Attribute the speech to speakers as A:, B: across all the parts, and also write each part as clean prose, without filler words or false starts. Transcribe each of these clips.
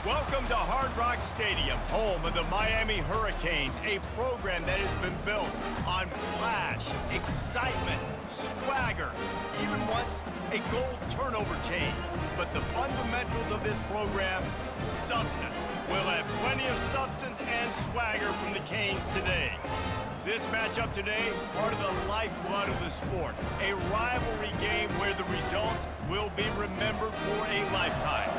A: Welcome to Hard Rock Stadium, home of the Miami Hurricanes, a program that has been built on flash, excitement, swagger, even once a goal turnover chain. But the fundamentals of this program, substance. We'll have plenty of substance and swagger from the Canes today. This matchup today, part of the lifeblood of the sport. A rivalry game where the results will be remembered for a lifetime.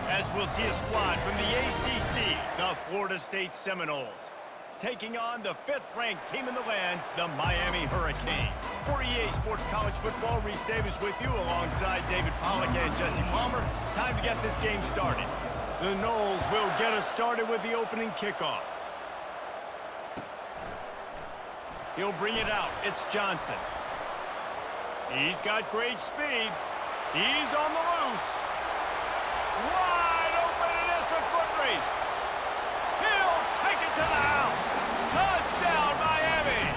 A: As we'll see a squad from the ACC, the Florida State Seminoles, taking on the 5th-ranked team in the land, the Miami Hurricanes. For EA Sports College Football, Reese Davis with you alongside David Pollack and Jesse Palmer. Time to get this game started. The Noles will get us started with the opening kickoff. He'll bring it out. It's Johnson. He's got great speed. He's on the loose. Wide open, and it's a foot race. He'll take it to the house. Touchdown, Miami.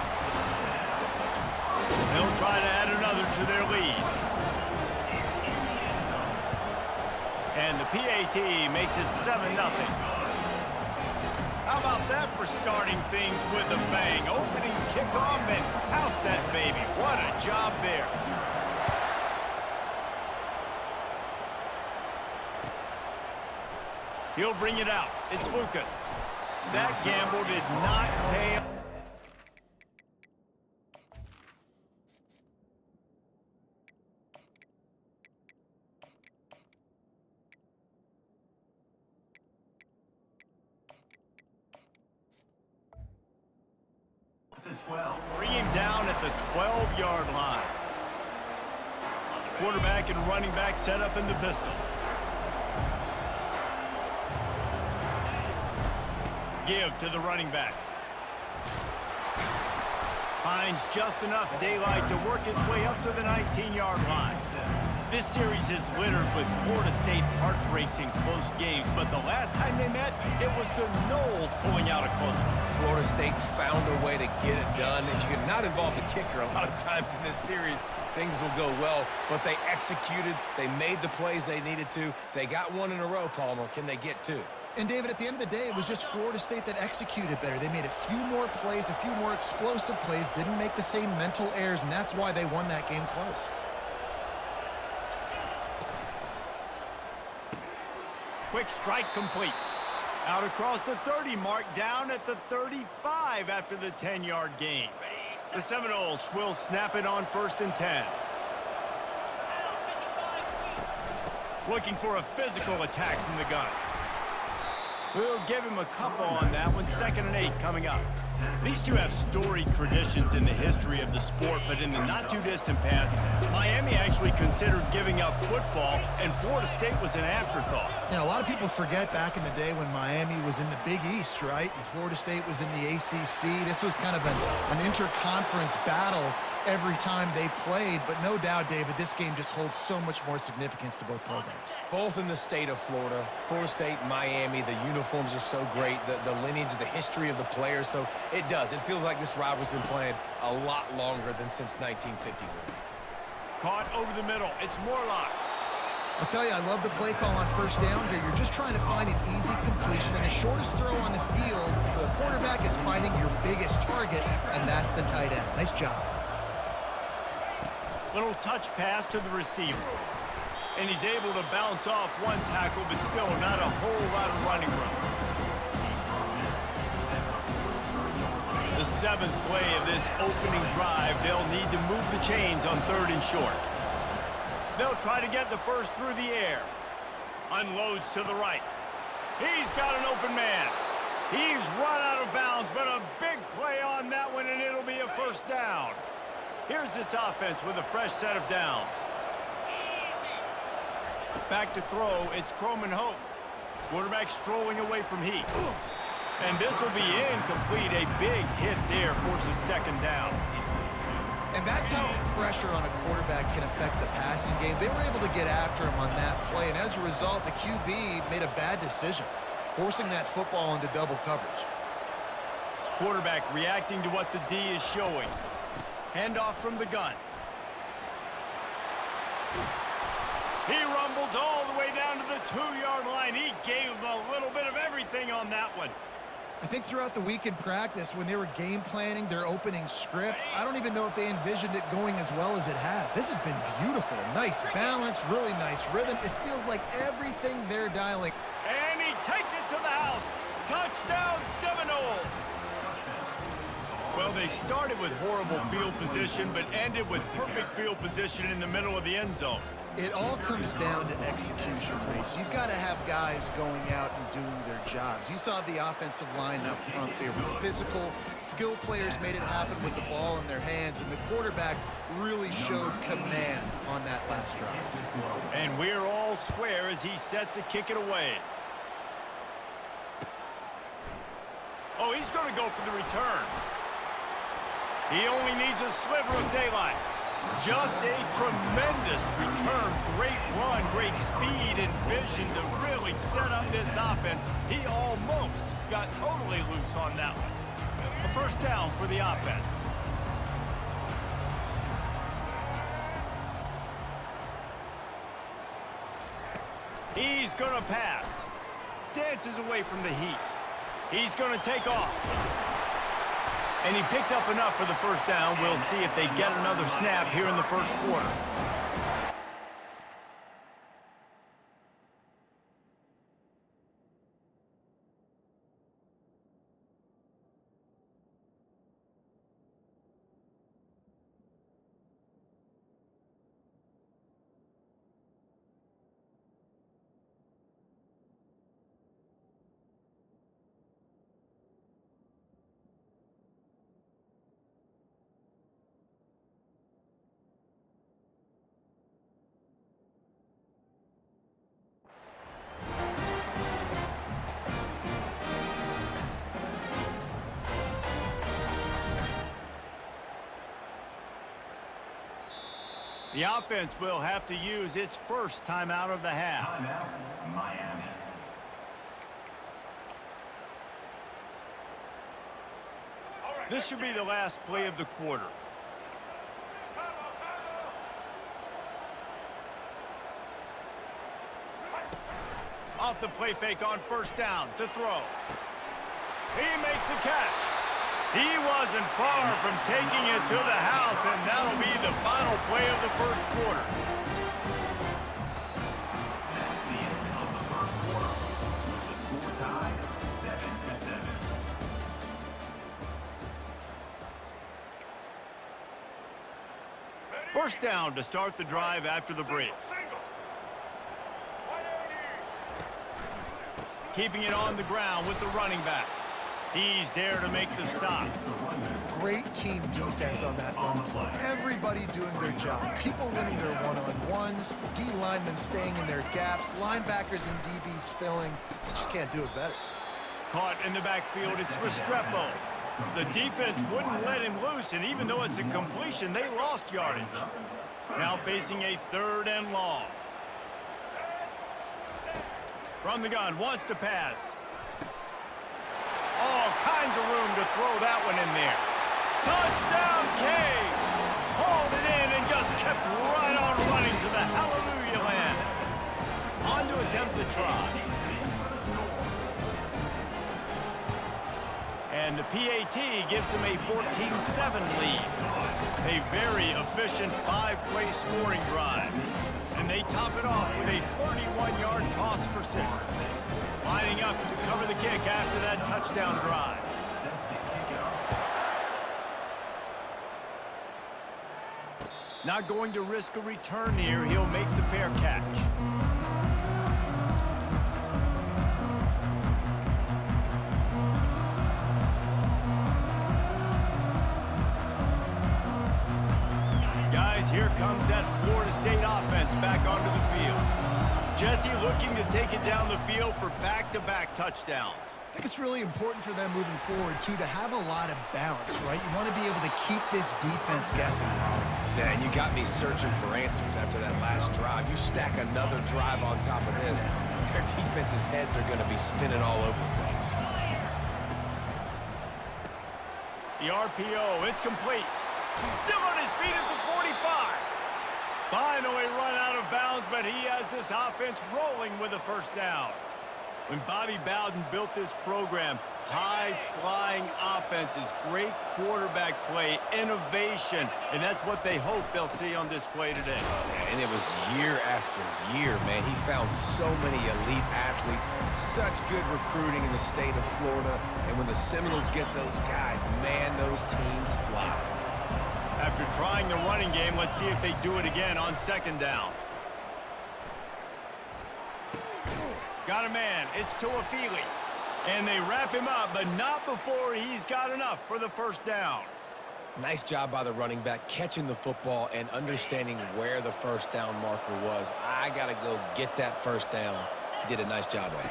A: They'll try to add another to their lead. And the PAT makes it 7-0. How about that for starting things with a bang? Opening kickoff and house that baby. What a job there. He'll bring it out. It's Lucas. That gamble did not pay off. Bring him down at the 12-yard line. Quarterback and running back set up in the pistol. Give to the running back. Finds just enough daylight to work his way up to the 19-yard line. This series is littered with Florida State heartbreaks in close games, but the last time they met, it was the Noles pulling out a close one.
B: Florida State found a way to get it done. If you can not involve the kicker a lot of times in this series, things will go well, but they executed, they made the plays they needed to. They got one in a row, Palmer. Can they get two?
C: And, David, at the end of the day, it was just Florida State that executed better. They made a few more plays, a few more explosive plays, didn't make the same mental errors, and that's why they won that game close.
A: Quick strike complete. Out across the 30 mark, down at the 35 after the 10-yard gain. The Seminoles will snap it on 1st and 10. Looking for a physical attack from the gun. We'll give him a couple on that one. 2nd and 8 coming up. These two have storied traditions in the history of the sport, but in the not-too-distant past, Miami actually considered giving up football, and Florida State was an afterthought.
C: Yeah, a lot of people forget back in the day when Miami was in the Big East, right? And Florida State was in the ACC. This was kind of an interconference battle every time they played, but no doubt, David, this game just holds so much more significance to both programs.
B: Both in the state of Florida. Florida State, Miami, the uniforms are so great, the lineage, the history of the players, so it does. It feels like this rivalry's been playing a lot longer than since 1951.
A: Caught over the middle. It's Morlock.
C: I'll tell you, I love the play call on 1st down here. You're just trying to find an easy completion, and the shortest throw on the field for a quarterback is finding your biggest target, and that's the tight end. Nice job.
A: Little touch pass to the receiver. And he's able to bounce off one tackle, but still not a whole lot of running room. The 7th play of this opening drive, they'll need to move the chains on 3rd and short. They'll try to get the first through the air. Unloads to the right. He's got an open man. He's run out of bounds, but a big play on that one, and it'll be a 1st down. Here's this offense with a fresh set of downs. Back to throw, it's Croman Hope. Quarterback strolling away from Heat. And this will be incomplete. A big hit there forces 2nd down.
C: And that's how pressure on a quarterback can affect the passing game. They were able to get after him on that play, and as a result, the QB made a bad decision, forcing that football into double coverage.
A: Quarterback reacting to what the D is showing. Handoff from the gun. He rumbles all the way down to the 2-yard line. He gave him a little bit of everything on that one.
C: I think throughout the week in practice, when they were game planning their opening script, I don't even know if they envisioned it going as well as it has. This has been beautiful. Nice balance, really nice rhythm. It feels like everything they're dialing.
A: And he takes it to the house. Touchdown, Seminoles. Well, they started with horrible field position, but ended with perfect field position in the middle of the end zone.
C: It all comes down to execution, Reese. You've got to have guys going out and doing their jobs. You saw the offensive line up front. They were physical. Skill players made it happen with the ball in their hands, and the quarterback really showed command on that last drive.
A: And we're all square as he's set to kick it away. Oh, he's going to go for the return. He only needs a sliver of daylight. Just a tremendous return. Great run, great speed and vision to really set up this offense. He almost got totally loose on that one. A first down for the offense. He's going to pass. Dances away from the heat. He's going to take off. And he picks up enough for the first down. We'll see if they get another snap here in the first quarter. The offense will have to use its first timeout of the half.
D: Timeout, Miami.
A: This should be the last play of the quarter. Off the play fake on first down to throw. He makes the catch. He wasn't far from taking it to the house, and that'll be the final play of the first quarter.
D: That's the end of the first quarter, with the score tied 7-7.
A: First down to start the drive after the break. Keeping it on the ground with the running back. He's there to make the stop.
C: Great team defense on that run play. Everybody doing their job. People winning their one-on-ones, D linemen staying in their gaps, linebackers and DBs filling. You just can't do it better.
A: Caught in the backfield, it's Restrepo. The defense wouldn't let him loose, and even though it's a completion, they lost yardage. Now facing a 3rd and long. From the gun, wants to pass. All kinds of room to throw that one in there. Touchdown, Caves! Hauled it in and just kept right on running to the hallelujah land. On to attempt the try. And the PAT gives them a 14-7 lead. A very efficient 5-play scoring drive. And they top it off with a 31-yard toss for 6. Lining up to cover the kick after that touchdown drive. Not going to risk a return here. He'll make the fair catch. Guys, here comes that Florida State offense back onto the field. Jesse looking to take it down the field for back-to-back touchdowns.
C: I think it's really important for them moving forward, too, to have a lot of balance, right? You want to be able to keep this defense guessing, Molly.
B: Man, you got me searching for answers after that last drive. You stack another drive on top of this, their defense's heads are going to be spinning all over the place.
A: The RPO, it's complete. Still on his feet at the 45. Finally run out of bounds downs, but he has this offense rolling with a first down. When Bobby Bowden built this program, high-flying offenses, great quarterback play, innovation, and that's what they hope they'll see on display today.
B: And it was year after year, man. He found so many elite athletes, such good recruiting in the state of Florida, and when the Seminoles get those guys, man, those teams fly.
A: After trying the running game, let's see if they do it again on second down. Got a man. It's Tuafili. And they wrap him up, but not before he's got enough for the first down.
B: Nice job by the running back, catching the football and understanding where the first down marker was. I got to go get that first down. He did a nice job of it.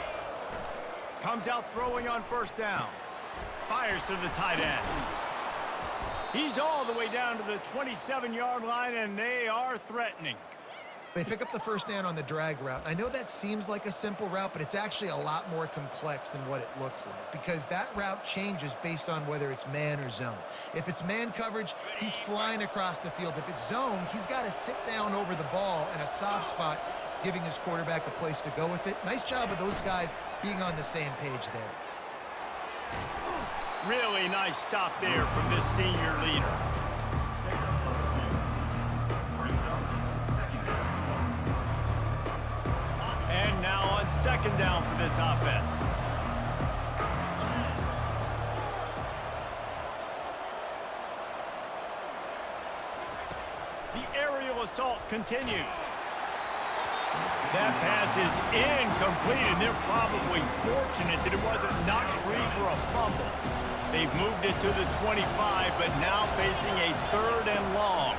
A: Comes out throwing on first down. Fires to the tight end. He's all the way down to the 27-yard line, and they are threatening.
C: They pick up the first down on the drag route. I know that seems like a simple route, but it's actually a lot more complex than what it looks like because that route changes based on whether it's man or zone. If it's man coverage, he's flying across the field. If it's zone, he's got to sit down over the ball in a soft spot, giving his quarterback a place to go with it. Nice job of those guys being on the same page there.
A: Really nice stop there from this senior leader. And now on second down for this offense. The aerial assault continues. That pass is incomplete, and they're probably fortunate that it wasn't knocked free for a fumble. They've moved it to the 25, but now facing a third and long.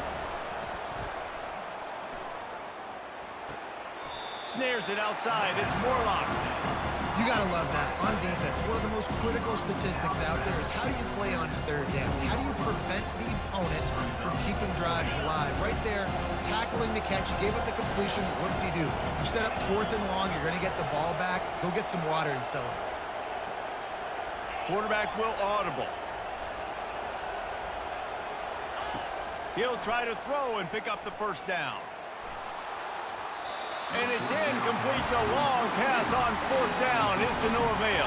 A: Snares it outside. It's Morlock.
C: You got to love that. On defense, one of the most critical statistics out there is how do you play on third down? How do you prevent the opponent from keeping drives alive? Right there, tackling the catch. You gave up the completion. What did you do? You set up fourth and long. You're going to get the ball back. Go get some water and celebrate.
A: Quarterback will audible. He'll try to throw and pick up the first down. And it's incomplete. The long pass on fourth down is to no avail.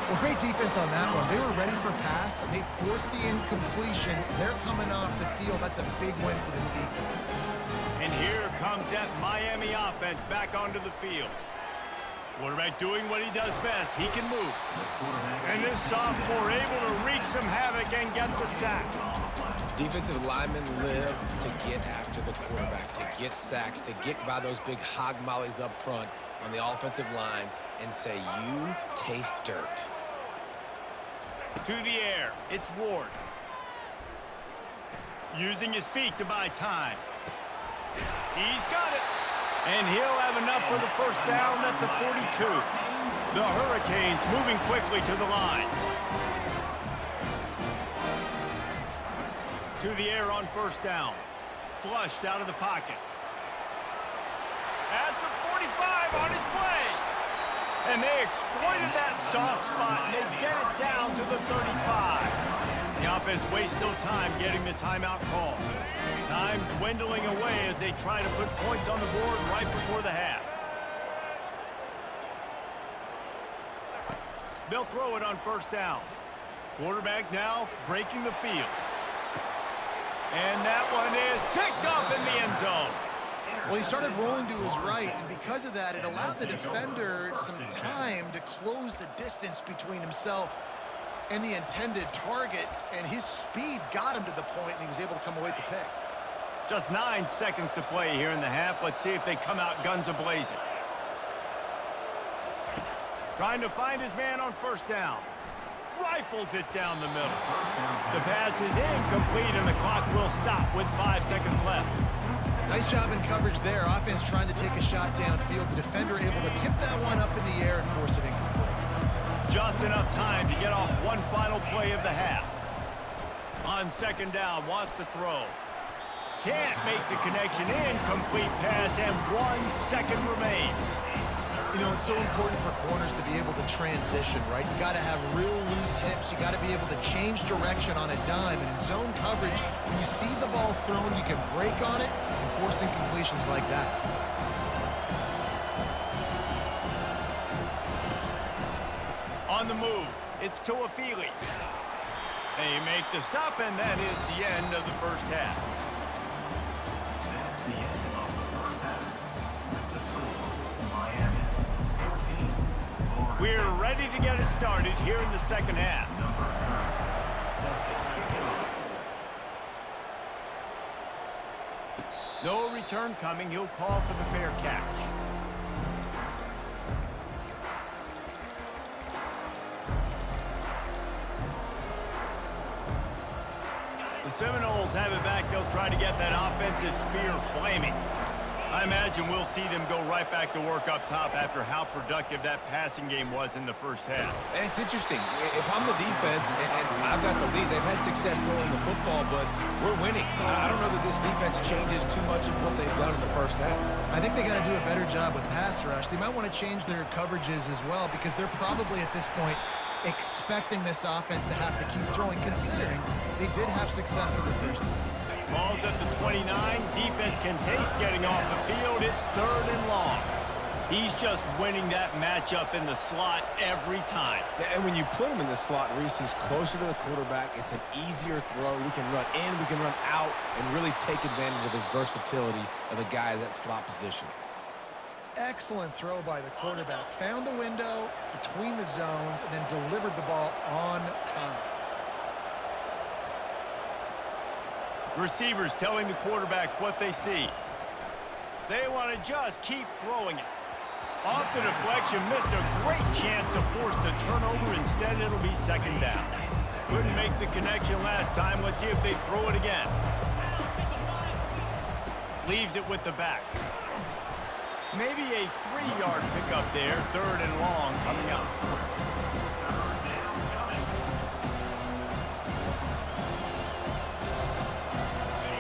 C: Well, great defense on that one. They were ready for pass, and they forced the incompletion. They're coming off the field. That's a big win for this defense.
A: And here comes that Miami offense back onto the field. Quarterback doing what he does best. He can move. And this sophomore able to wreak some havoc and get the sack.
B: Defensive linemen live to get after the quarterback, to get sacks, to get by those big hog mollies up front on the offensive line and say, you taste dirt.
A: To the air. It's Ward. Using his feet to buy time. He's got it. And he'll have enough for the first down at the 42. The Hurricanes moving quickly to the line. To the air on first down. Flushed out of the pocket. At the 45 on its way. And they exploited that soft spot, and they get it down to the 35. The offense wastes no time getting the timeout call. Time dwindling away as they try to put points on the board right before the half. They'll throw it on first down. Quarterback now breaking the field. And that one is picked up in the end zone.
C: Well, he started rolling to his right, and because of that, it allowed the defender some time to close the distance between himself and the intended target, and his speed got him to the point, and he was able to come away with the pick.
A: Just 9 seconds to play here in the half. Let's see if they come out guns a-blazing. Trying to find his man on first down. Rifles it down the middle. The pass is incomplete, and the clock will stop with 5 seconds left.
C: Nice job in coverage there. Offense trying to take a shot downfield. The defender able to tip that one up in the air and force it incomplete.
A: Just enough time to get off one final play of the half. On second down, wants to throw. Can't make the connection. Incomplete pass, and 1 second remains.
C: You know, it's so important for corners to be able to transition, right? You got to have real loose hips. You got to be able to change direction on a dime. And in zone coverage, when you see the ball thrown, you can break on it and force incompletions like that.
A: On the move, it's Tuafili. They make the stop, and that is the end of the first half.
D: That's the end of the first half. With the score, Miami 14.
A: We're ready to get it started here in the second half.
D: Number 9, set to kick it off.
A: No return coming. He'll call for the fair catch. The Seminoles have it back. They'll try to get that offensive spear flaming. I imagine we'll see them go right back to work up top after how productive that passing game was in the first half.
B: And it's interesting. If I'm the defense and I've got the lead, they've had success throwing the football, but we're winning. I don't know that this defense changes too much of what they've done in the first half.
C: I think they got to do a better job with pass rush. They might want to change their coverages as well because they're probably at this point expecting this offense to have to keep throwing, considering they did have success in the first half.
A: Ball's at the 29. Defense can taste getting off the field. It's 3rd and long. He's just winning that matchup in the slot every time.
B: And when you put him in the slot, Reese, he's closer to the quarterback. It's an easier throw. We can run in, we can run out, and really take advantage of his versatility of the guy at that slot position.
C: Excellent throw by the quarterback. Found the window between the zones and then delivered the ball on time.
A: Receivers telling the quarterback what they see. They want to just keep throwing it. Off the deflection, missed a great chance to force the turnover. Instead, it'll be 2nd down. Couldn't make the connection last time. Let's see if they throw it again. Leaves it with the back. Maybe a 3-yard pickup there. 3rd and long coming up.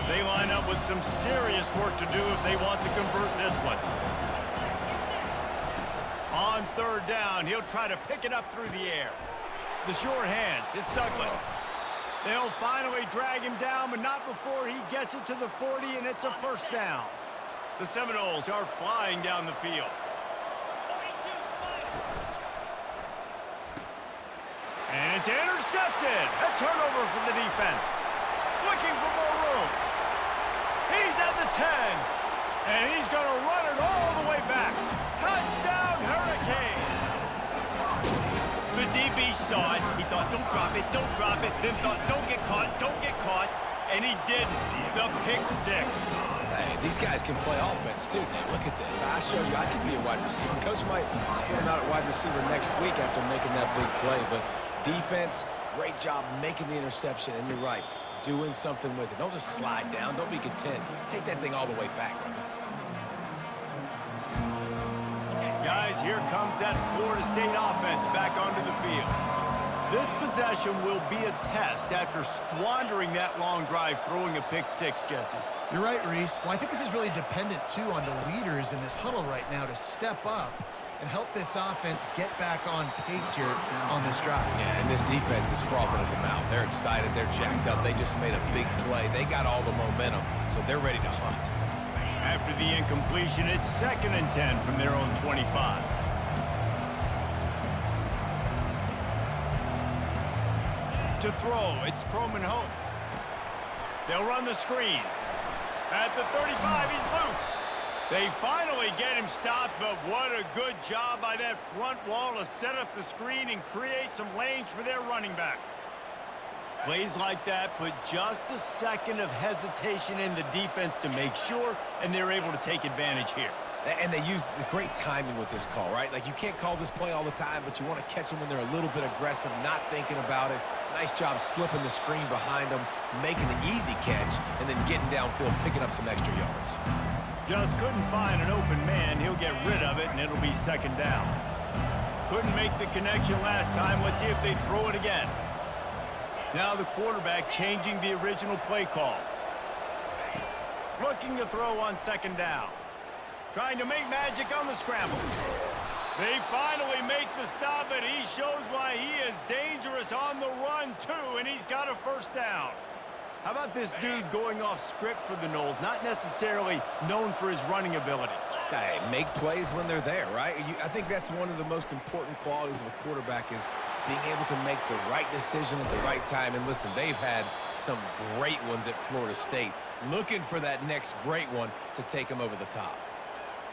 A: They line up with some serious work to do if they want to convert this one. On 3rd down, he'll try to pick it up through the air. The short hands, it's Douglas. They'll finally drag him down, but not before he gets it to the 40, and it's a 1st down. The Seminoles are flying down the field. And it's intercepted. A turnover for the defense. Looking for more room. He's at the 10. And he's going to run it all the way back. Touchdown, Hurricanes. The DB saw it. He thought, don't drop it, don't drop it. Then thought, don't get caught, don't get caught. And he didn't. The pick 6.
B: Hey, these guys can play offense, too. Now, look at this. I show you I can be a wide receiver. Coach might split him out at wide receiver next week after making that big play. But defense, great job making the interception. And you're right, doing something with it. Don't just slide down. Don't be content. Take that thing all the way back, brother.
A: Guys, here comes that Florida State offense back onto the field. This possession will be a test after squandering that long drive, throwing a pick 6, Jesse.
C: You're right, Reese. Well, I think this is really dependent, too, on the leaders in this huddle right now to step up and help this offense get back on pace here on this drive.
B: Yeah, and this defense is frothing at the mouth. They're excited. They're jacked up. They just made a big play. They got all the momentum, so they're ready to hunt.
A: After the incompletion, it's 2nd and 10 from their own 25. To throw, it's Croman Hope. They'll run the screen. At the 35, he's loose. They finally get him stopped, but what a good job by that front wall to set up the screen and create some lanes for their running back. Plays like that put just a second of hesitation in the defense to make sure, and they're able to take advantage here.
B: And they use the great timing with this call, right? Like, you can't call this play all the time, but you want to catch them when they're a little bit aggressive, not thinking about it. Nice job slipping the screen behind them, making the easy catch, and then getting downfield, picking up some extra yards.
A: Just couldn't find an open man. He'll get rid of it, and it'll be 2nd down. Couldn't make the connection last time. Let's see if they throw it again. Now the quarterback changing the original play call. Looking to throw on 2nd down. Trying to make magic on the scramble. They finally make the stop, and he shows why he is dangerous on the run, too, and he's got a 1st down. How about this dude going off script for the Noles, not necessarily known for his running ability?
B: Hey, make plays when they're there, right? I think that's one of the most important qualities of a quarterback is being able to make the right decision at the right time. And listen, they've had some great ones at Florida State. Looking for that next great one to take them over the top.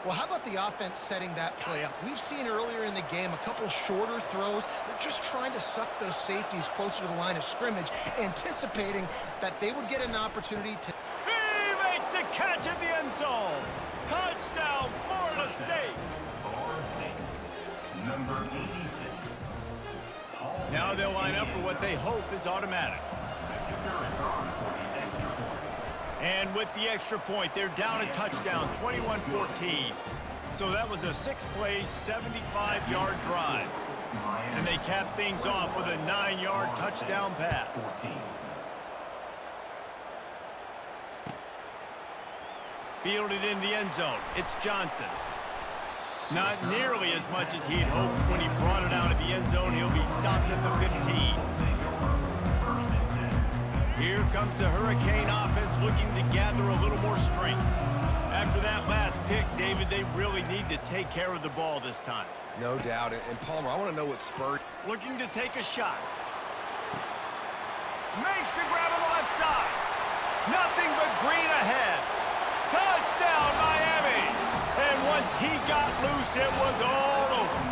C: Well, how about the offense setting that play up? We've seen earlier in the game a couple shorter throws. They're just trying to suck those safeties closer to the line of scrimmage, anticipating that they would get an opportunity to...
A: He makes the catch at the end zone. Touchdown, Florida State.
D: Florida State, number 86.
A: Now they'll line up for what they hope is automatic. And with the extra point, they're down a touchdown, 21-14. So that was a 6-play, 75-yard drive. And they cap things off with a 9-yard touchdown pass. Fielded in the end zone. It's Johnson. Not nearly as much as he'd hoped when he brought it out of the end zone. He'll be stopped at the 15. Here comes the Hurricane offense looking to gather a little more strength. After that last pick, David, they really need to take care of the ball this time.
B: No doubt. And Palmer, I want to know what spurred.
A: Looking to take a shot. Makes the grab on the left side. Nothing but green ahead. Touchdown, Miami! And once he got loose, it was all over.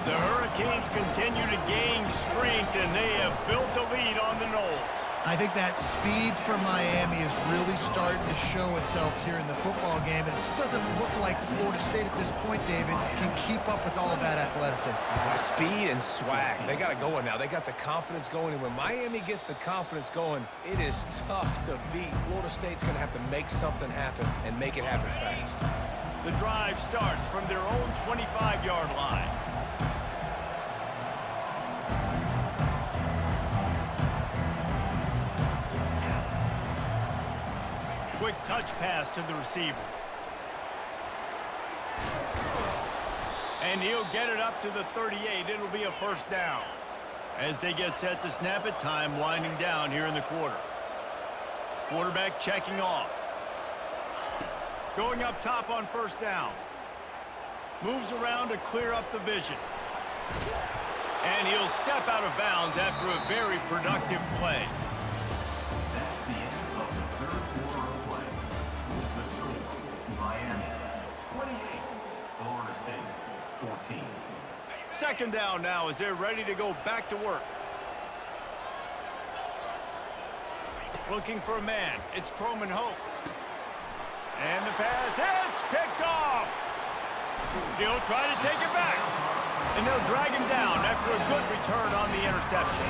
A: The Hurricanes continue to gain strength, and they have built a lead on the Noles.
C: I think that speed from Miami is really starting to show itself here in the football game, and it doesn't look like Florida State at this point, David, can keep up with all of that athleticism.
B: Speed and swag. They got it going now. They got the confidence going, and when Miami gets the confidence going, it is tough to beat. Florida State's going to have to make something happen and make it happen fast.
A: The drive starts from their own 25-yard line. Quick touch pass to the receiver. And he'll get it up to the 38. It'll be a first down. As they get set to snap it, time winding down here in the quarter. Quarterback checking off. Going up top on first down. Moves around to clear up the vision. And he'll step out of bounds after a very productive play.
D: That's the end of the third quarter of play. The score, Miami 28, Florida State 14.
A: Second down now as they're ready to go back to work. Looking for a man. It's Croman Hope. And the pass hits, picked off. He'll try to take it back. And they'll drag him down after a good return on the interception.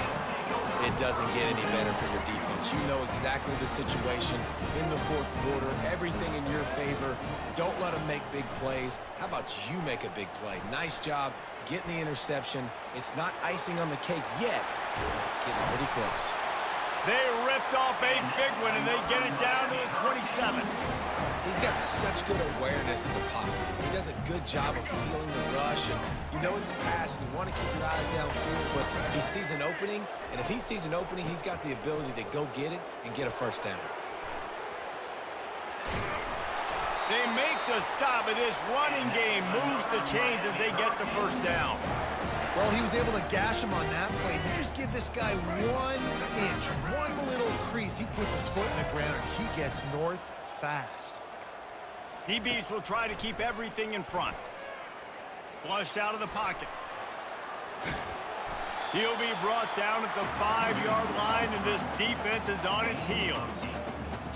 B: It doesn't get any better for your defense. You know exactly the situation in the fourth quarter. Everything in your favor. Don't let them make big plays. How about you make a big play? Nice job getting the interception. It's not icing on the cake yet, but it's getting pretty close.
A: They ripped off a big one, and they get it down to the 27.
B: He's got such good awareness in the pocket. He does a good job of feeling the rush, and you know it's a pass, and you want to keep your eyes downfield, but he sees an opening, and if he sees an opening, he's got the ability to go get it and get a first down.
A: They make the stop, and this running game moves the chains as they get the first down.
C: Well, he was able to gash him on that play. You just give this guy 1 inch, one little crease. He puts his foot in the ground, and he gets north fast.
A: DBs will try to keep everything in front. Flushed out of the pocket. He'll be brought down at the 5-yard line, and this defense is on its heels.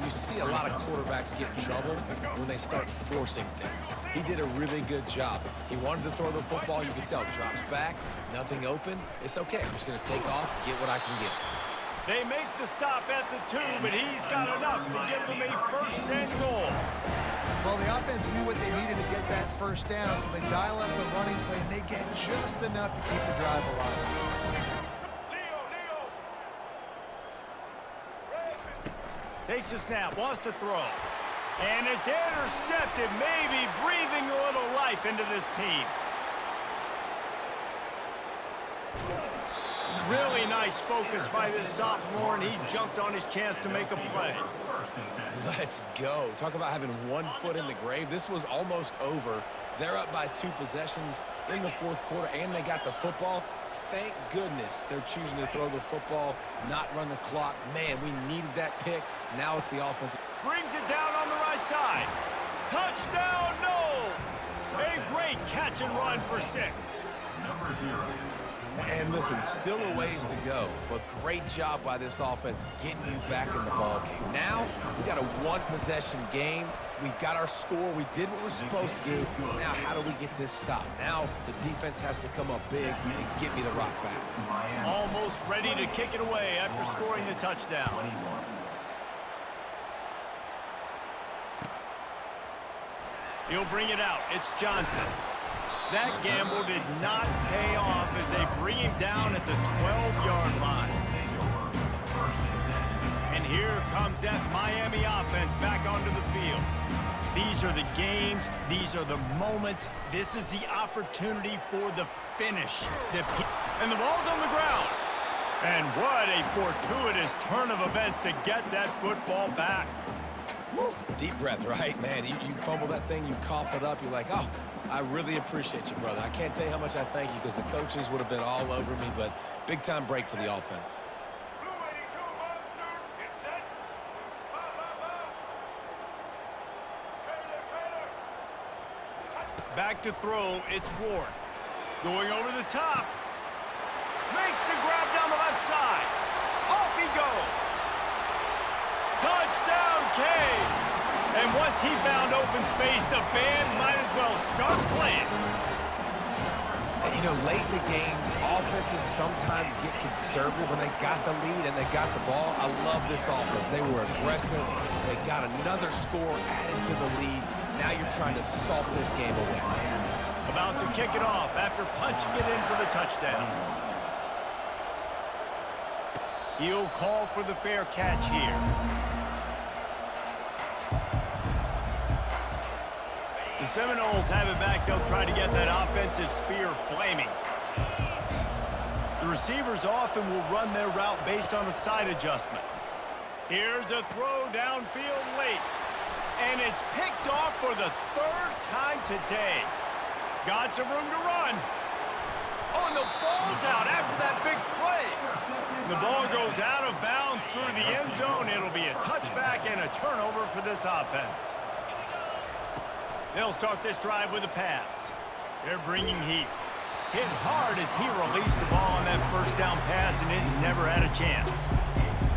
B: You see a lot of quarterbacks get in trouble when they start forcing things. He did a really good job. He wanted to throw the football. You can tell. Drops back, nothing open. It's okay. I'm just going to take off, get what I can get.
A: They make the stop at the 2, but he's got enough to give them a first and goal.
C: Well, the offense knew what they needed to get that first down, so they dial up the running play, and they get just enough to keep the drive alive.
A: Takes a snap, wants to throw. And it's intercepted, maybe breathing a little life into this team. Really nice focus by this sophomore, and he jumped on his chance to make a play.
B: Let's go. Talk about having 1 foot in the grave. This was almost over. They're up by 2 possessions in the fourth quarter, and they got the football. thank goodness they're choosing to throw the football, not run the clock. Man, we needed that pick. Now it's the offense.
A: Brings it down on the right side. Touchdown, Knowles! A great catch and run for 6.
D: Number 0.
B: And listen, still a ways to go, but great job by this offense getting you back in the ball game. Now, we got a one-possession game. We got our score. We did what we're supposed to do. Now, how do we get this stopped? Now, the defense has to come up big and get me the rock back.
A: Almost ready to kick it away after scoring the touchdown. He'll bring it out. It's Johnson. That gamble did not pay off as they bring him down at the 12-yard line. And here comes that Miami offense back onto the field. These are the games. These are the moments. This is the opportunity for the finish. And the ball's on the ground. And what a fortuitous turn of events to get that football back.
B: Woo. Deep breath, right, man? You fumble that thing, you cough it up, you're like, oh, I really appreciate you, brother. I can't tell you how much I thank you because the coaches would have been all over me, but big-time break for the offense.
A: Back to throw, it's Ward. Going over the top. Makes the grab down the left side. Off he goes. Touchdown, Canes! And once he found open space, the band might as well start playing.
B: And, you know, late in the games, offenses sometimes get conservative when they got the lead and they got the ball. I love this offense. They were aggressive. They got another score added to the lead. Now you're trying to salt this game away.
A: About to kick it off after punching it in for the touchdown. He'll call for the fair catch here. The Seminoles have it back. They'll try to get that offensive spear flaming. The receivers often will run their route based on a side adjustment. Here's a throw downfield late. And it's picked off for the 3rd time today. Got some room to run. Oh, and the ball's out after that big play. The ball goes out of bounds through the end zone. It'll be a touchback and a turnover for this offense. They'll start this drive with a pass. They're bringing heat. Hit hard as he released the ball on that first down pass, and it never had a chance.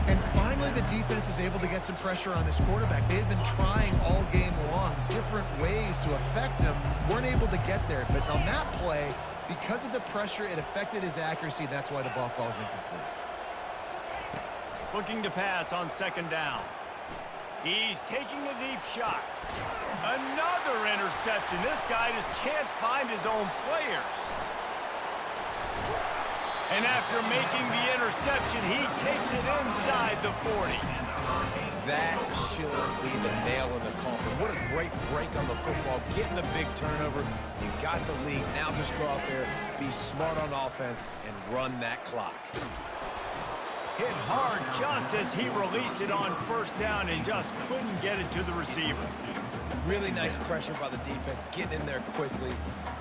C: And finally, the defense is able to get some pressure on this quarterback. They had been trying all game long, different ways to affect him. Weren't able to get there. But on that play, because of the pressure, it affected his accuracy. That's why the ball falls incomplete.
A: Looking to pass on 2nd down. He's taking a deep shot. Another interception. This guy just can't find his own players. And after making the interception, he takes it inside the 40.
B: That should be the nail in the coffin. What a great break on the football. Getting the big turnover. You got the lead. Now just go out there, be smart on offense, and run that clock.
A: Hit hard just as he released it on 1st down and just couldn't get it to the receiver.
B: Really nice pressure by the defense, getting in there quickly,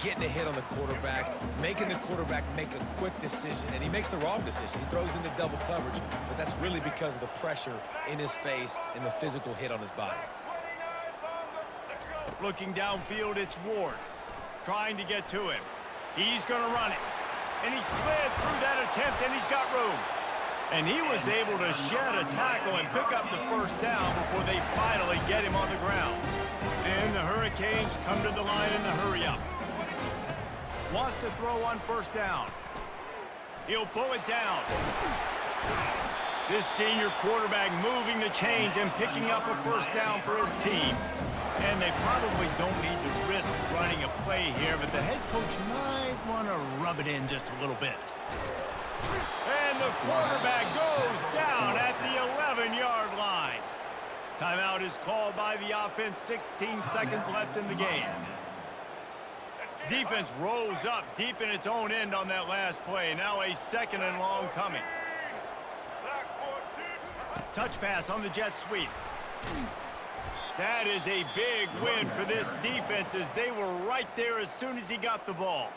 B: getting a hit on the quarterback, making the quarterback make a quick decision, and he makes the wrong decision. He throws into double coverage, but that's really because of the pressure in his face and the physical hit on his body.
A: Looking downfield, it's Ward, trying to get to him. He's going to run it, and he slid through that attempt, and he's got room. And he was able to shed a tackle and pick up the 1st down before they finally get him on the ground. And the Hurricanes come to the line in the hurry-up. Wants to throw on 1st down. He'll pull it down. This senior quarterback moving the chains and picking up a 1st down for his team. And they probably don't need to risk running a play here, but the head coach might want to rub it in just a little bit. And the quarterback goes down at the 11-yard line. Timeout is called by the offense. 16 seconds left in the game. Defense rolls up deep in its own end on that last play. Now a 2nd and long coming. Touch pass on the jet sweep. That is a big win for this defense as they were right there as soon as he got the ball.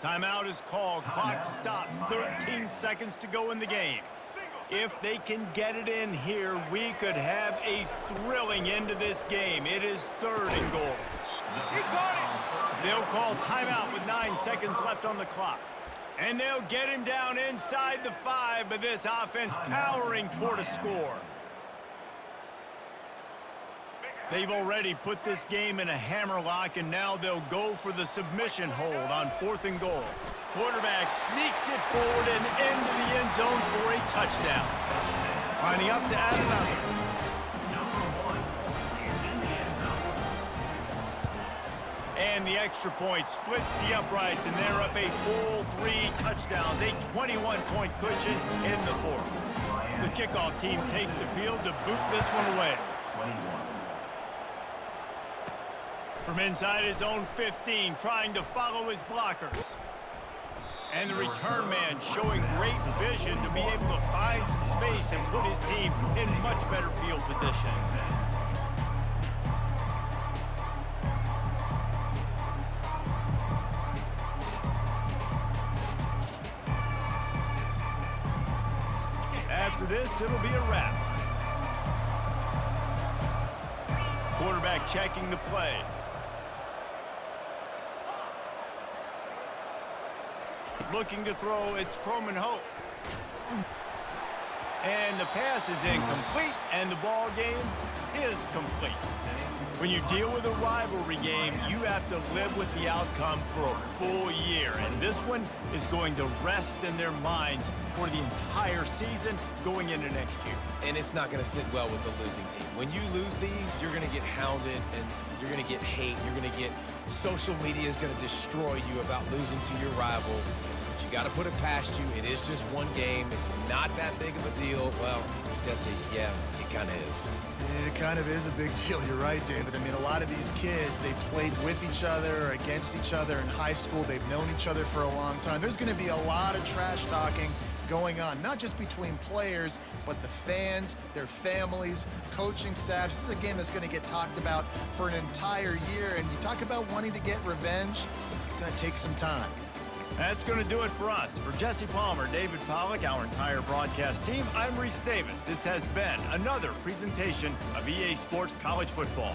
A: Timeout is called. Clock stops. 13 seconds to go in the game. If they can get it in here, we could have a thrilling end to this game. It is 3rd and goal. He caught it. They'll call timeout with 9 seconds left on the clock. And they'll get him down inside the 5, but this offense powering toward a score. They've already put this game in a hammerlock, and now they'll go for the submission hold on 4th and goal. Quarterback sneaks it forward and into the end zone for a touchdown. Lining up to add another. And the extra point splits the uprights, and they're up a full 3 touchdowns, a 21-point cushion in the 4th. The kickoff team takes the field to boot this one away. From inside his own 15, trying to follow his blockers. And the return man showing great vision to be able to find some space and put his team in much better field position. After this, it'll be a wrap. Quarterback checking the play. Looking to throw, it's Croman Hope. And the pass is incomplete, and the ball game is complete. When you deal with a rivalry game, you have to live with the outcome for a full year. And this one is going to rest in their minds for the entire season going into next year.
B: And it's not going to sit well with the losing team. When you lose these, you're going to get hounded, and you're going to get hate. You're going to get social media is going to destroy you about losing to your rival. But you got to put it past you. It is just one game. It's not that big of a deal. Well, Jesse, yeah, it kind of is.
C: It kind of is a big deal. You're right, David. I mean, a lot of these kids, they played with each other or against each other in high school. They've known each other for a long time. There's going to be a lot of trash talking going on, not just between players, but the fans, their families, coaching staffs. This is a game that's going to get talked about for an entire year. And you talk about wanting to get revenge, it's going to take some time.
A: That's going to do it for us. For Jesse Palmer, David Pollack, our entire broadcast team, I'm Reese Davis. This has been another presentation of EA Sports College Football.